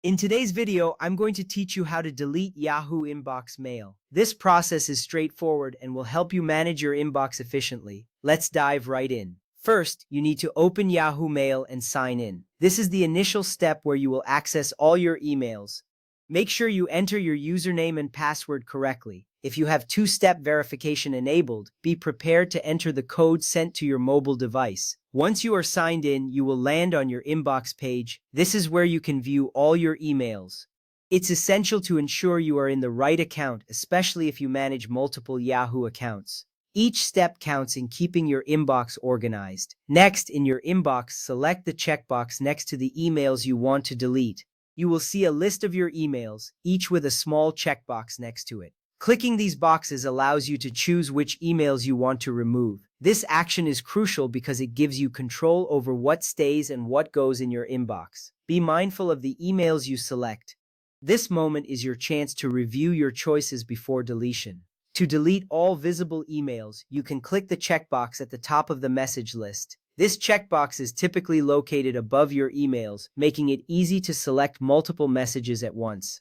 In today's video, I'm going to teach you how to delete Yahoo Inbox Mail. This process is straightforward and will help you manage your inbox efficiently. Let's dive right in. First, you need to open Yahoo Mail and sign in. This is the initial step where you will access all your emails. Make sure you enter your username and password correctly. If you have two-step verification enabled, be prepared to enter the code sent to your mobile device. Once you are signed in, you will land on your inbox page. This is where you can view all your emails. It's essential to ensure you are in the right account, especially if you manage multiple Yahoo accounts. Each step counts in keeping your inbox organized. Next, in your inbox, select the checkbox next to the emails you want to delete. You will see a list of your emails, each with a small checkbox next to it. Clicking these boxes allows you to choose which emails you want to remove. This action is crucial because it gives you control over what stays and what goes in your inbox. Be mindful of the emails you select. This moment is your chance to review your choices before deletion. To delete all visible emails, you can click the checkbox at the top of the message list. This checkbox is typically located above your emails, making it easy to select multiple messages at once.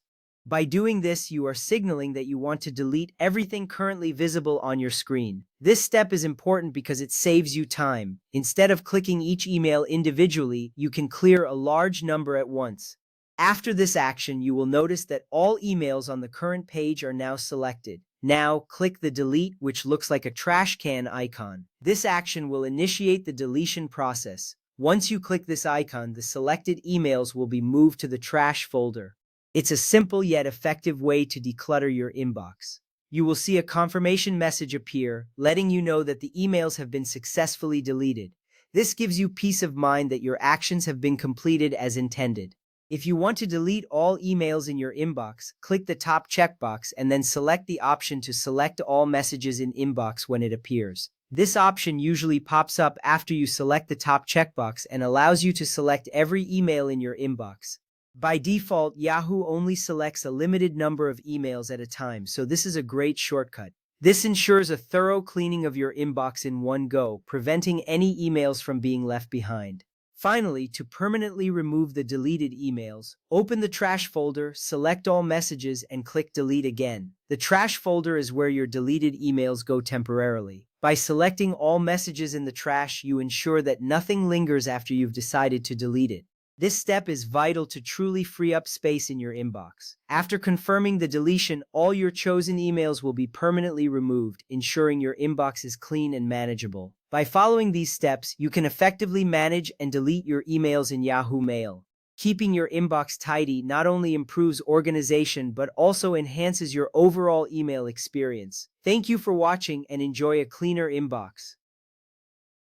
By doing this, you are signaling that you want to delete everything currently visible on your screen. This step is important because it saves you time. Instead of clicking each email individually, you can clear a large number at once. After this action, you will notice that all emails on the current page are now selected. Now, click the delete, which looks like a trash can icon. This action will initiate the deletion process. Once you click this icon, the selected emails will be moved to the trash folder. It's a simple yet effective way to declutter your inbox. You will see a confirmation message appear, letting you know that the emails have been successfully deleted. This gives you peace of mind that your actions have been completed as intended. If you want to delete all emails in your inbox, click the top checkbox and then select the option to select all messages in inbox when it appears. This option usually pops up after you select the top checkbox and allows you to select every email in your inbox. By default, Yahoo only selects a limited number of emails at a time, so this is a great shortcut. This ensures a thorough cleaning of your inbox in one go, preventing any emails from being left behind. Finally, to permanently remove the deleted emails, open the trash folder, select all messages, and click delete again. The trash folder is where your deleted emails go temporarily. By selecting all messages in the trash, you ensure that nothing lingers after you've decided to delete it. This step is vital to truly free up space in your inbox. After confirming the deletion, all your chosen emails will be permanently removed, ensuring your inbox is clean and manageable. By following these steps, you can effectively manage and delete your emails in Yahoo Mail. Keeping your inbox tidy not only improves organization but also enhances your overall email experience. Thank you for watching and enjoy a cleaner inbox.